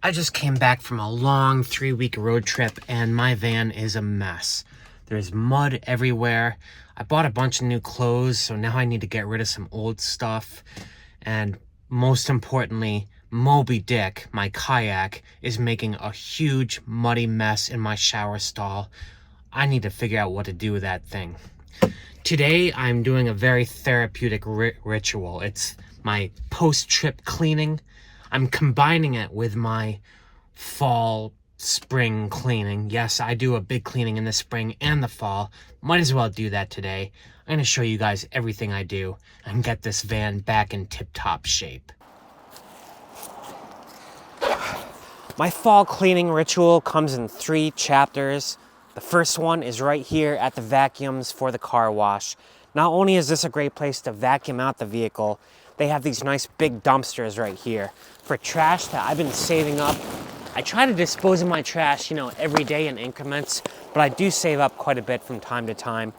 I just came back from a long 3-week road trip and my van is a mess. There's mud everywhere. I bought a bunch of new clothes, so now I need to get rid of some old stuff. And most importantly, Moby Dick, my kayak, is making a huge muddy mess in my shower stall. I need to figure out what to do with that thing. Today, I'm doing a very therapeutic ritual. It's my post-trip cleaning. I'm combining it with my fall spring cleaning. Yes, I do a big cleaning in the spring and the fall. Might as well do that today. I'm going to show you guys everything I do and get this van back in tip-top shape. My fall cleaning ritual comes in 3 chapters. The first one is right here at the vacuums for the car wash. Not only is this a great place to vacuum out the vehicle, they have these nice big dumpsters right here for trash that I've been saving up. I try to dispose of my trash, every day in increments, but I do save up quite a bit from time to time.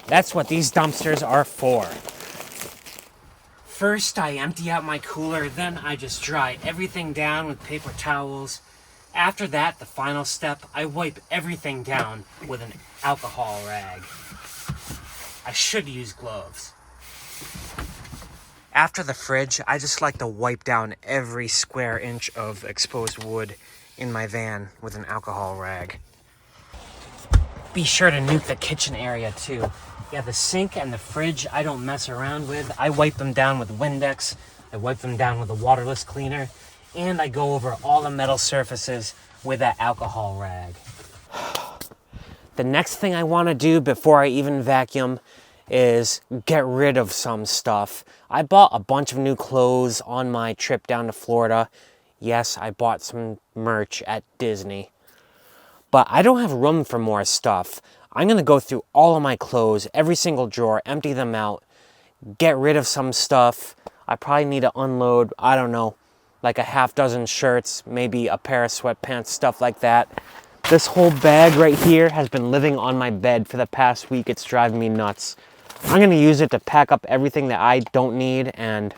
That's what these dumpsters are for. First, I empty out my cooler, then I just dry everything down with paper towels. After that, the final step, I wipe everything down with an alcohol rag. I should use gloves. After the fridge, I just like to wipe down every square inch of exposed wood in my van with an alcohol rag. Be sure to nuke the kitchen area too. Yeah, the sink and the fridge I don't mess around with. I wipe them down with Windex, I wipe them down with a waterless cleaner, and I go over all the metal surfaces with that alcohol rag. The next thing I want to do before I even vacuum is get rid of some stuff. I bought a bunch of new clothes on my trip down to Florida. Yes, I bought some merch at Disney. But I don't have room for more stuff. I'm going to go through all of my clothes, every single drawer, empty them out, get rid of some stuff. I probably need to unload, I don't know, like a half dozen shirts, maybe a pair of sweatpants, stuff like that. This whole bag right here has been living on my bed for the past week. It's driving me nuts. I'm going to use it to pack up everything that I don't need and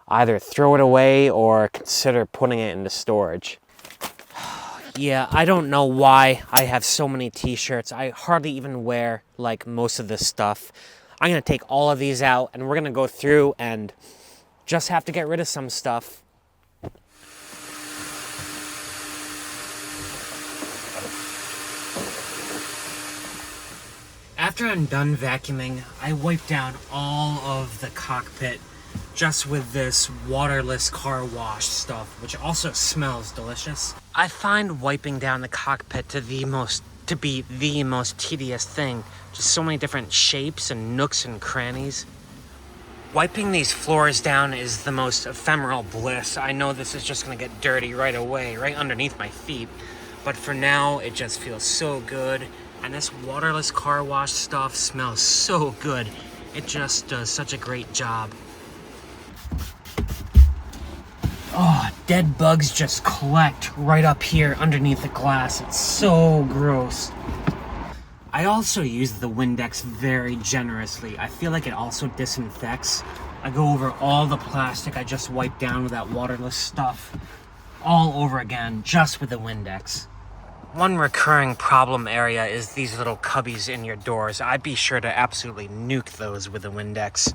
either throw it away or consider putting it into storage. Yeah, I don't know why I have so many t-shirts. I hardly even wear like most of this stuff. I'm going to take all of these out and we're going to go through and just have to get rid of some stuff. After I'm done vacuuming, I wipe down all of the cockpit just with this waterless car wash stuff, which also smells delicious. I find wiping down the cockpit to be the most tedious thing. Just so many different shapes and nooks and crannies. Wiping these floors down is the most ephemeral bliss. I know this is just gonna get dirty right away, right underneath my feet. But for now, it just feels so good. And this waterless car wash stuff smells so good. It just does such a great job. Oh, dead bugs just collect right up here underneath the glass. It's so gross. I also use the Windex very generously. I feel like it also disinfects. I go over all the plastic I just wiped down with that waterless stuff all over again just with the Windex. One recurring problem area is these little cubbies in your doors. I'd be sure to absolutely nuke those with a Windex.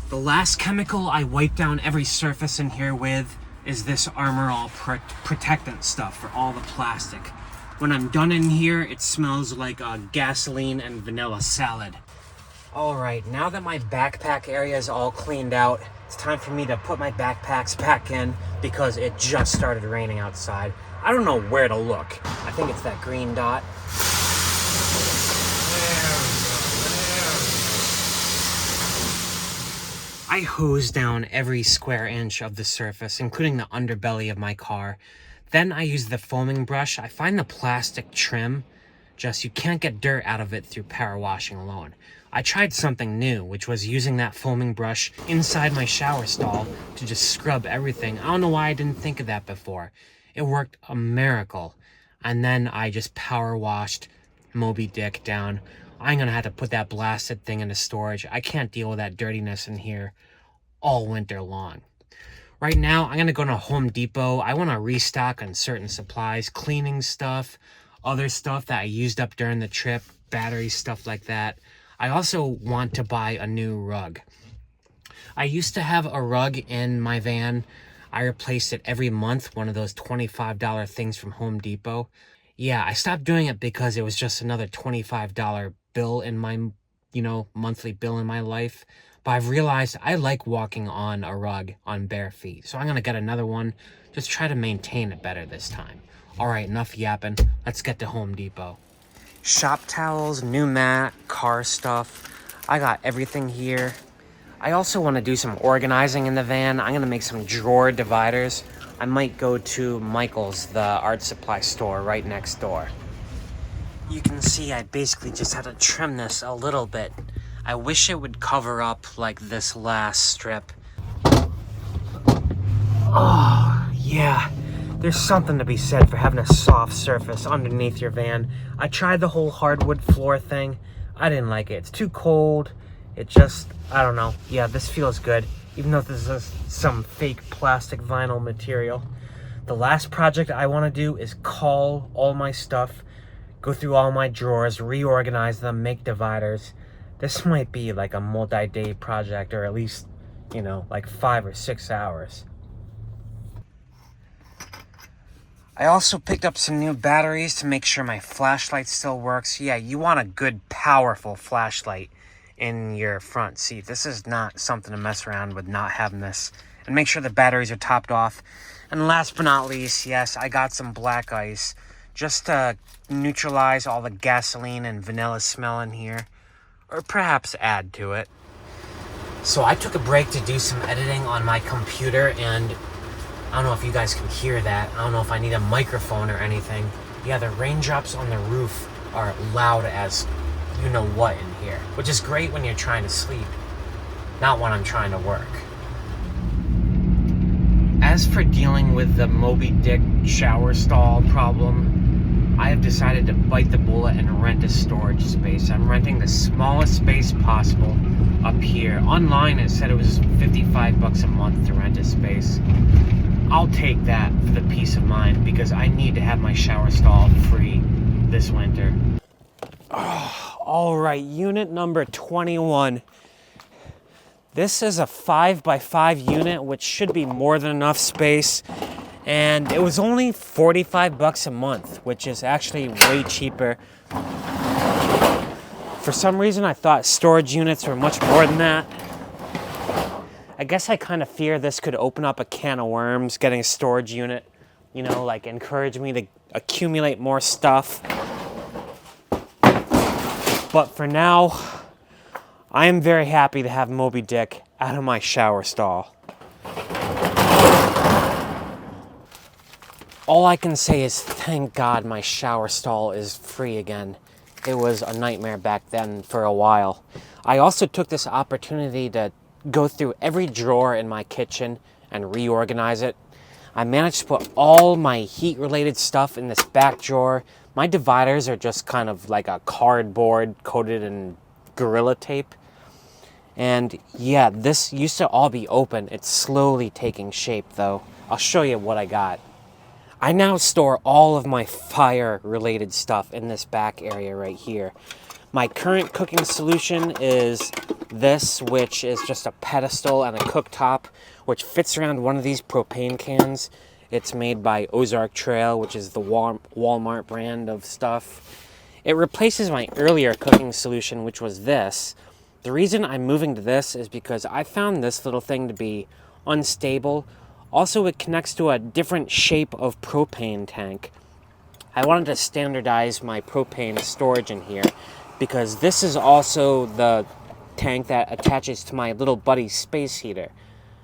The last chemical I wipe down every surface in here with is this Armor All protectant stuff for all the plastic. When I'm done in here, it smells like gasoline and vanilla salad. Alright, now that my backpack area is all cleaned out, it's time for me to put my backpacks back in because it just started raining outside. I don't know where to look. I think it's that green dot. I hose down every square inch of the surface, including the underbelly of my car. Then I use the foaming brush. I find the plastic trim, you can't get dirt out of it through power washing alone. I tried something new, which was using that foaming brush inside my shower stall to just scrub everything. I don't know why I didn't think of that before. It worked a miracle. And then I just power washed Moby Dick down. I'm gonna have to put that blasted thing into storage. I can't deal with that dirtiness in here all winter long. Right now, I'm gonna go to Home Depot. I want to restock on certain supplies, cleaning stuff, other stuff that I used up during the trip, battery stuff like that. I also want to buy a new rug. I used to have a rug in my van. I replaced it every month, one of those $25 things from Home Depot. Yeah, I stopped doing it because it was just another $25 bill in my, monthly bill in my life. But I've realized I like walking on a rug on bare feet. So I'm going to get another one. Just try to maintain it better this time. All right, enough yapping. Let's get to Home Depot. Shop towels, new mat, car stuff. I got everything here. I also want to do some organizing in the van. I'm going to make some drawer dividers. I might go to Michael's, the art supply store right next door. You can see I basically just had to trim this a little bit. I wish it would cover up like this last strip. Oh, yeah. There's something to be said for having a soft surface underneath your van. I tried the whole hardwood floor thing. I didn't like it. It's too cold. It just, I don't know. Yeah, this feels good, even though this is some fake plastic vinyl material. The last project I want to do is call all my stuff, go through all my drawers, reorganize them, make dividers. This might be like a multi-day project, or at least, like 5 or 6 hours. I also picked up some new batteries to make sure my flashlight still works. Yeah, you want a good, powerful flashlight in your front seat. This is not something to mess around with, not having this. And make sure the batteries are topped off. And last but not least, yes, I got some black ice just to neutralize all the gasoline and vanilla smell in here, or perhaps add to it. So I took a break to do some editing on my computer, and I don't know if you guys can hear that. I don't know if I need a microphone or anything. Yeah, the raindrops on the roof are loud as you know what in here, which is great when you're trying to sleep, not when I'm trying to work. As for dealing with the Moby Dick shower stall problem, I have decided to bite the bullet and rent a storage space. I'm renting the smallest space possible up here. Online it said it was $55 a month to rent a space. I'll take that for the peace of mind because I need to have my shower stall free this winter. All right, unit number 21. This is a 5x5 unit, which should be more than enough space. And it was only $45 a month, which is actually way cheaper. For some reason, I thought storage units were much more than that. I guess I kind of fear this could open up a can of worms, getting a storage unit, like encourage me to accumulate more stuff. But for now, I am very happy to have Moby Dick out of my shower stall. All I can say is thank God my shower stall is free again. It was a nightmare back then for a while. I also took this opportunity to go through every drawer in my kitchen and reorganize it. I managed to put all my heat-related stuff in this back drawer. My dividers are just kind of like a cardboard coated in Gorilla Tape. And yeah, this used to all be open. It's slowly taking shape though. I'll show you what I got. I now store all of my fire-related stuff in this back area right here. My current cooking solution is this, which is just a pedestal and a cooktop, which fits around one of these propane cans. It's made by Ozark Trail, which is the Walmart brand of stuff. It replaces my earlier cooking solution, which was this. The reason I'm moving to this is because I found this little thing to be unstable. Also, it connects to a different shape of propane tank. I wanted to standardize my propane storage in here because this is also the tank that attaches to my little buddy's space heater.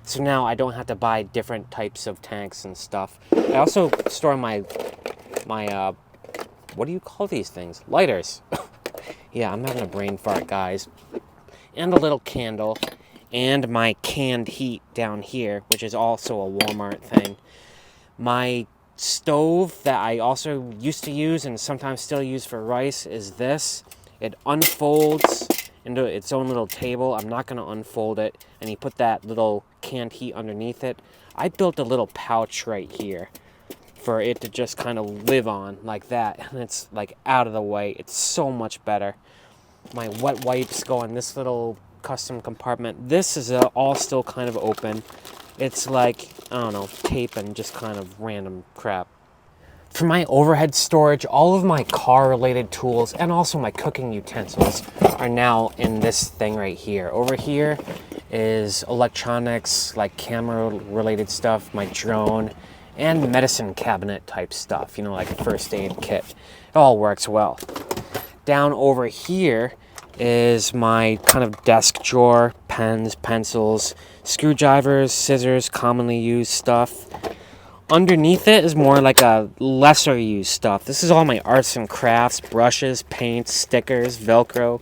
So now I don't have to buy different types of tanks and stuff. I also store my what do you call these things? Lighters. Yeah, I'm having a brain fart, guys. And a little candle. And my canned heat down here, which is also a Walmart thing. My stove that I also used to use and sometimes still use for rice is this. It unfolds into its own little table. I'm not going to unfold it. And he put that little canned heat underneath it. I built a little pouch right here for it to just kind of live on like that. And it's like out of the way. It's so much better. My wet wipes go in this little custom compartment. This is all still kind of open. It's like, I don't know, tape and just kind of random crap. For my overhead storage, all of my car-related tools and also my cooking utensils are now in this thing right here. Over here is electronics, like camera-related stuff, my drone, and medicine cabinet type stuff, you know, like a first aid kit. It all works well. Down over here is my kind of desk drawer, pens, pencils, screwdrivers, scissors, commonly used stuff. Underneath it is more like a lesser used stuff. This is all my arts and crafts, brushes, paints, stickers, Velcro.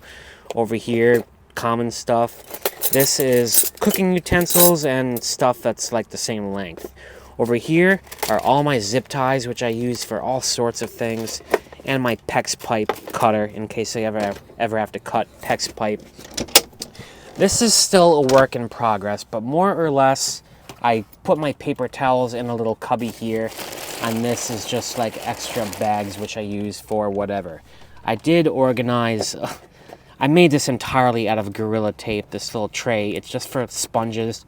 Over here, common stuff. This is cooking utensils and stuff that's like the same length. Over here are all my zip ties, which I use for all sorts of things, and my PEX pipe cutter in case I ever have to cut PEX pipe. This is still a work in progress, but more or less, I put my paper towels in a little cubby here, and this is just like extra bags which I use for whatever. I did organize, I made this entirely out of Gorilla Tape, this little tray. It's just for sponges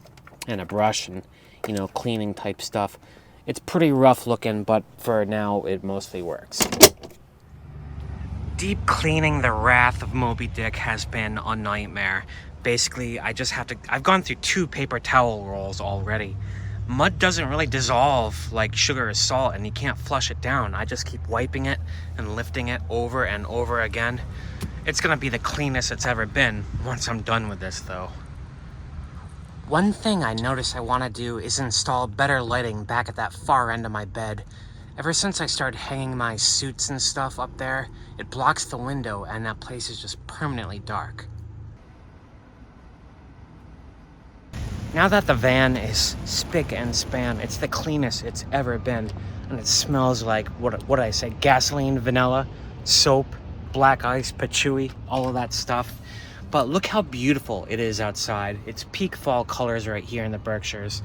and a brush and, you know, cleaning type stuff. It's pretty rough looking, but for now it mostly works. Deep cleaning the Wrath of Moby Dick has been a nightmare. Basically, I've gone through 2 paper towel rolls already. Mud doesn't really dissolve like sugar or salt, and you can't flush it down. I just keep wiping it and lifting it over and over again. It's gonna be the cleanest it's ever been once I'm done with this, though. One thing I noticed I want to do is install better lighting back at that far end of my bed. Ever since I started hanging my suits and stuff up there, it blocks the window and that place is just permanently dark. Now that the van is spick and span, it's the cleanest it's ever been. And it smells like, what did I say, gasoline, vanilla, soap, black ice, patchouli, all of that stuff. But look how beautiful it is outside. It's peak fall colors right here in the Berkshires.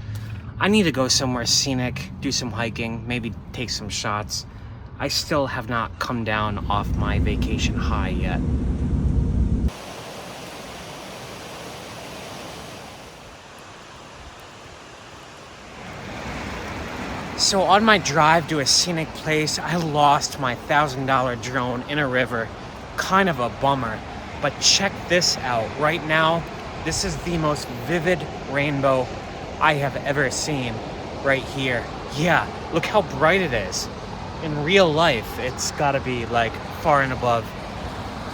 I need to go somewhere scenic, do some hiking, maybe take some shots. I still have not come down off my vacation high yet. So on my drive to a scenic place, I lost my $1,000 drone in a river. Kind of a bummer, but check this out. Right now, this is the most vivid rainbow I have ever seen right here. Yeah, look how bright it is. In real life, it's gotta be like far and above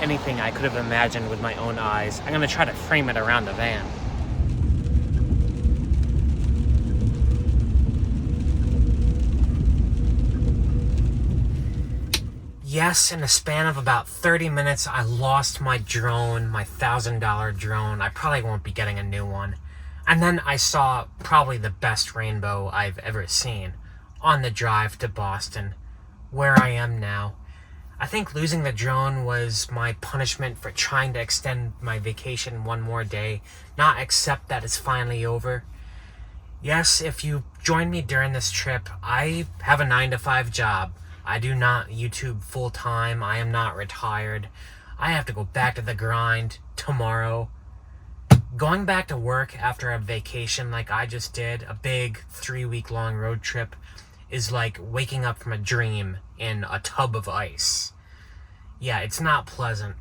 anything I could have imagined with my own eyes. I'm gonna try to frame it around the van. Yes, in a span of about 30 minutes, I lost my drone, my $1,000 drone. I probably won't be getting a new one. And then I saw probably the best rainbow I've ever seen on the drive to Boston, where I am now. I think losing the drone was my punishment for trying to extend my vacation one more day, not accept that it's finally over. Yes, if you join me during this trip, I have a 9-to-5 job. I do not YouTube full-time. I am not retired. I have to go back to the grind tomorrow. Going back to work after a vacation like I just did, a big 3-week-long road trip, is like waking up from a dream in a tub of ice. Yeah, it's not pleasant.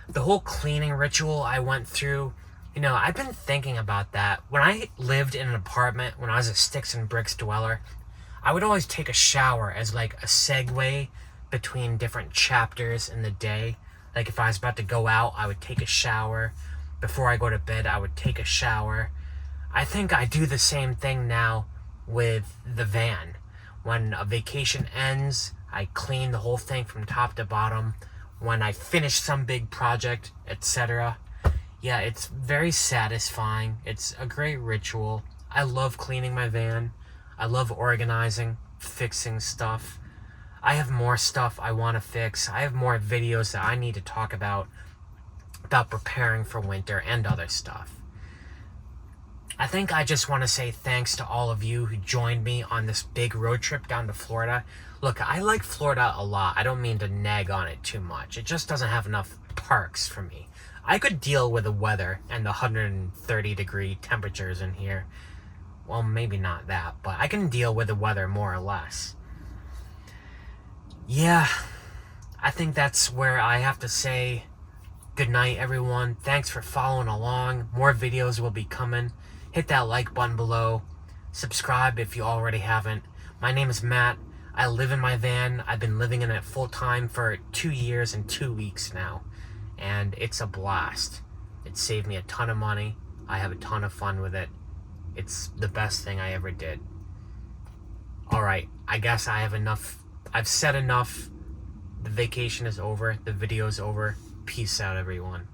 The whole cleaning ritual I went through, you know, I've been thinking about that. When I lived in an apartment, when I was a sticks and bricks dweller, I would always take a shower as like a segue between different chapters in the day. Like if I was about to go out, I would take a shower. Before I go to bed, I would take a shower. I think I do the same thing now with the van. When a vacation ends, I clean the whole thing from top to bottom. When I finish some big project, etc. Yeah, it's very satisfying. It's a great ritual. I love cleaning my van. I love organizing, fixing stuff. I have more stuff I want to fix. I have more videos that I need to talk about. about preparing for winter and other stuff. I think I just want to say thanks to all of you who joined me on this big road trip down to Florida. Look, I like Florida a lot. I don't mean to nag on it too much. It just doesn't have enough parks for me. I could deal with the weather and the 130-degree temperatures in here. Well, maybe not that, but I can deal with the weather more or less. Yeah, I think that's where I have to say good night, everyone. Thanks for following along. More videos will be coming. Hit that like button below. Subscribe if you already haven't. My name is Matt. I live in my van. I've been living in it full time for 2 years and 2 weeks now. And it's a blast. It saved me a ton of money. I have a ton of fun with it. It's the best thing I ever did. Alright, I guess I have enough. I've said enough. The vacation is over. The video's over. Peace out, everyone.